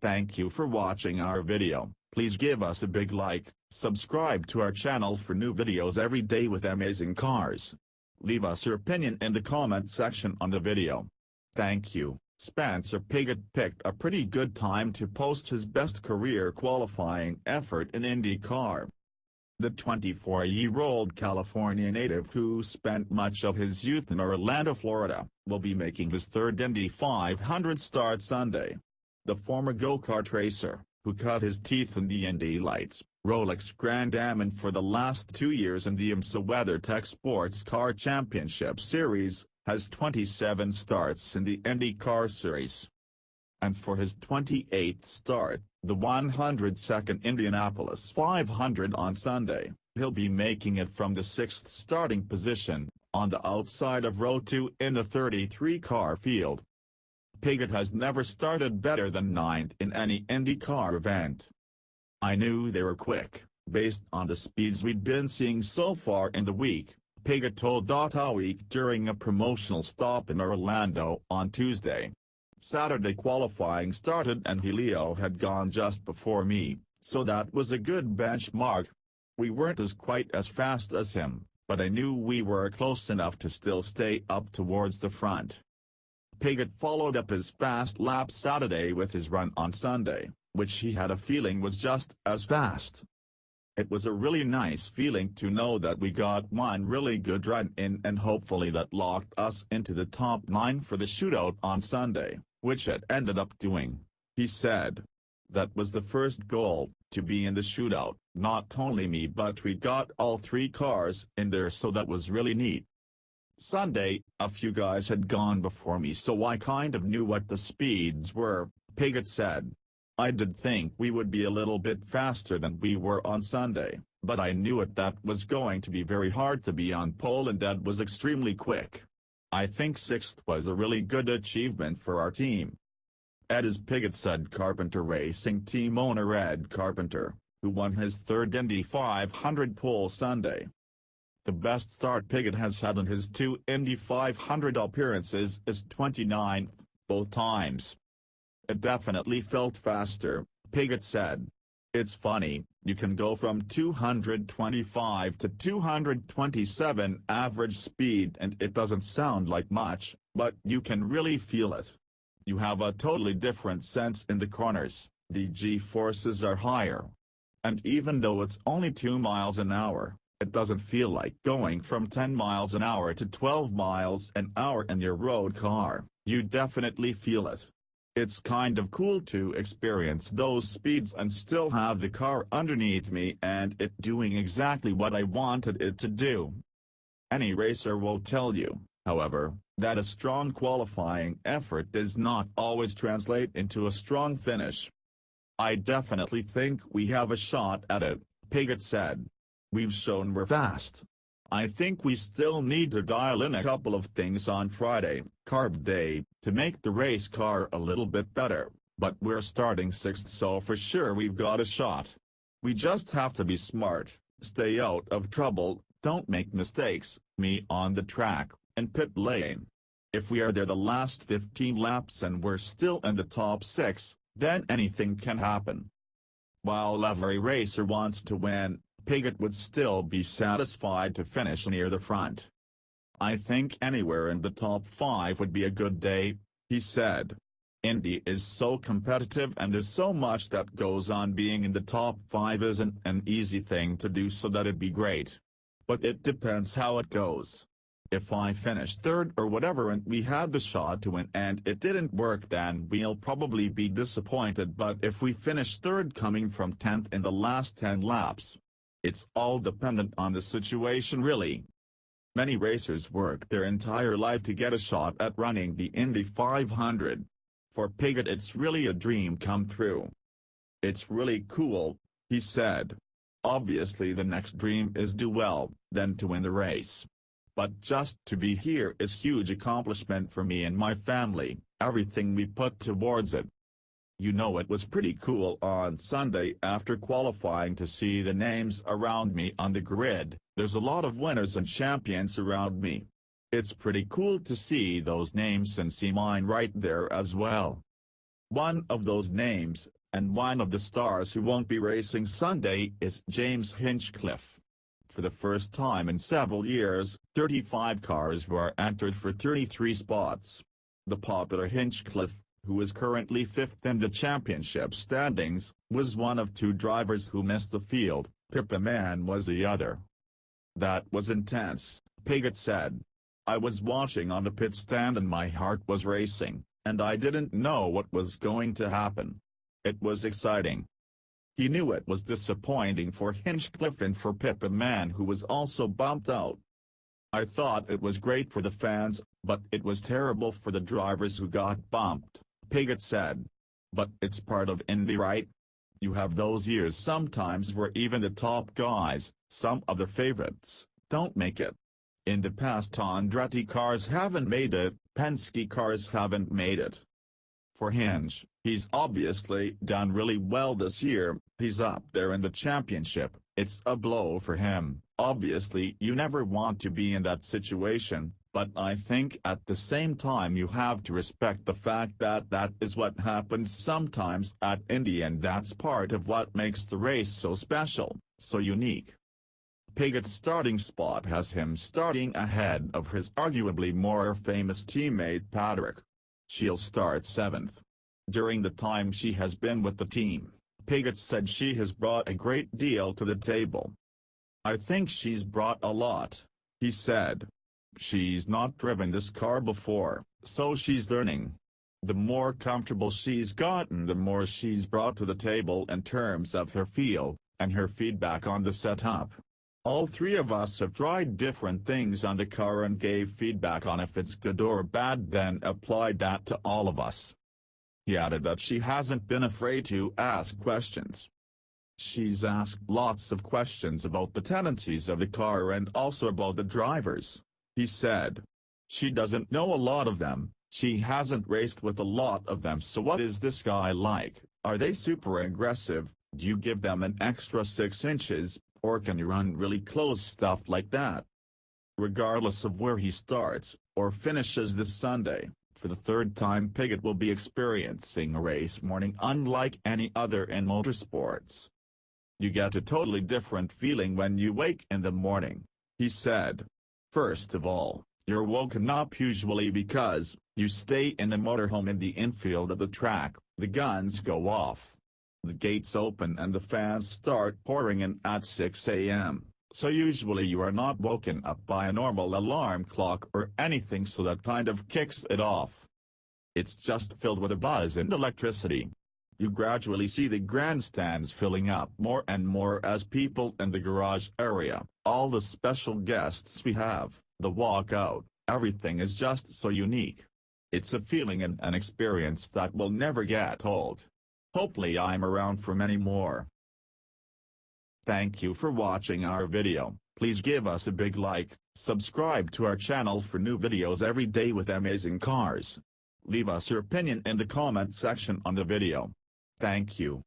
Thank you for watching our video. Please give us a big like, subscribe to our channel for new videos every day with amazing cars. Leave us your opinion in the comment section on the video. Thank you. Spencer Pigot picked a pretty good time to post his best career qualifying effort in IndyCar. The 24-year-old California native who spent much of his youth in Orlando, Florida, will be making his third Indy 500 start Sunday. The former go-kart racer, who cut his teeth in the Indy Lights, Rolex Grand-Am and for the last 2 years in the IMSA WeatherTech SportsCar Championship Series, has 27 starts in the IndyCar Series. And for his 28th start, the 102nd Indianapolis 500 on Sunday, he'll be making it from the 6th starting position, on the outside of row 2 in the 33-car field. Pigot has never started better than 9th in any IndyCar event. "I knew they were quick, based on the speeds we'd been seeing so far in the week," Pigot told Autoweek during a promotional stop in Orlando on Tuesday. "Saturday qualifying started and Helio had gone just before me, so that was a good benchmark. We weren't quite as fast as him, but I knew we were close enough to still stay up towards the front." Pigot followed up his fast lap Saturday with his run on Sunday, which he had a feeling was just as fast. "It was a really nice feeling to know that we got one really good run in and hopefully that locked us into the top 9 for the shootout on Sunday, which it ended up doing," he said. "That was the first goal, to be in the shootout, not only me but we got all 3 cars in there, so that was really neat. Sunday, a few guys had gone before me so I kind of knew what the speeds were," Pigot said. "I did think we would be a little bit faster than we were on Sunday, but I knew that was going to be very hard to be on pole and that was extremely quick. I think 6th was a really good achievement for our team." As Pigot said, Carpenter Racing team owner Ed Carpenter, who won his third Indy 500 pole Sunday. "The best start Pigot has had in his 2 Indy 500 appearances is 29th, both times. It definitely felt faster," Pigot said. "It's funny, you can go from 225 to 227 average speed and it doesn't sound like much, but you can really feel it. You have a totally different sense in the corners, the G-forces are higher. And even though it's only 2 miles an hour, it doesn't feel like going from 10 miles an hour to 12 miles an hour in your road car. You definitely feel it. It's kind of cool to experience those speeds and still have the car underneath me and it doing exactly what I wanted it to do." Any racer will tell you, however, that a strong qualifying effort does not always translate into a strong finish. "I definitely think we have a shot at it," Pigot said. "We've shown we're fast. I think we still need to dial in a couple of things on Friday, Carb Day, to make the race car a little bit better, but we're starting 6th so for sure we've got a shot. We just have to be smart, stay out of trouble, don't make mistakes, me on the track, and pit lane. If we are there the last 15 laps and we're still in the top 6, then anything can happen." While every racer wants to win, Pigot would still be satisfied to finish near the front. "I think anywhere in the top 5 would be a good day," he said. "Indy is so competitive and there's so much that goes on. Being in the top 5 isn't an easy thing to do, so that'd be great. But it depends how it goes. If I finish 3rd or whatever and we had the shot to win and it didn't work, then we'll probably be disappointed, but if we finish 3rd coming from 10th in the last 10 laps, it's all dependent on the situation really." Many racers work their entire life to get a shot at running the Indy 500. For Pigot it's really a dream come true. "It's really cool," he said. "Obviously the next dream is do well, then to win the race. But just to be here is huge accomplishment for me and my family, everything we put towards it." You know, it was pretty cool on Sunday after qualifying to see the names around me on the grid. There's a lot of winners and champions around me. It's pretty cool to see those names and see mine right there as well. One of those names, and one of the stars who won't be racing Sunday, is James Hinchcliffe. For the first time in several years, 35 cars were entered for 33 spots. The popular Hinchcliffe, who is currently fifth in the championship standings, was one of two drivers who missed the field. Pippa Mann was the other. "That was intense," Pigot said. "I was watching on the pit stand and my heart was racing, and I didn't know what was going to happen. It was exciting." He knew it was disappointing for Hinchcliffe and for Pippa Mann, who was also bumped out. "I thought it was great for the fans, but it was terrible for the drivers who got bumped," Pigot said. "But it's part of Indy, right? You have those years sometimes where even the top guys, some of the favorites, don't make it. In the past Andretti cars haven't made it, Penske cars haven't made it. For Hinch, he's obviously done really well this year, he's up there in the championship, it's a blow for him. Obviously you never want to be in that situation, but I think at the same time you have to respect the fact that that is what happens sometimes at Indy, and that's part of what makes the race so special, so unique." Pigot's starting spot has him starting ahead of his arguably more famous teammate Patrick. She'll start 7th. During the time she has been with the team, Pigot said she has brought a great deal to the table. "I think she's brought a lot," he said. "She's not driven this car before, so she's learning. The more comfortable she's gotten, the more she's brought to the table in terms of her feel, and her feedback on the setup. All three of us have tried different things on the car and gave feedback on if it's good or bad, then applied that to all of us." He added that she hasn't been afraid to ask questions. "She's asked lots of questions about the tendencies of the car and also about the drivers," he said. "She doesn't know a lot of them, she hasn't raced with a lot of them, so what is this guy like, are they super aggressive, do you give them an extra 6 inches, or can you run really close, stuff like that." Regardless of where he starts, or finishes this Sunday, for the third time Pigot will be experiencing a race morning unlike any other in motorsports. "You get a totally different feeling when you wake in the morning," he said. "First of all, you're woken up usually because you stay in a motorhome in the infield of the track, the guns go off. The gates open and the fans start pouring in at 6 a.m., so usually you are not woken up by a normal alarm clock or anything, so that kind of kicks it off. It's just filled with a buzz and electricity. You gradually see the grandstands filling up more and more as people in the garage area, all the special guests we have, the walkout, everything is just so unique. It's a feeling and an experience that will never get old. Hopefully I'm around for many more." Thank you for watching our video. Please give us a big like, subscribe to our channel for new videos every day with amazing cars. Leave us your opinion in the comment section on the video. Thank you.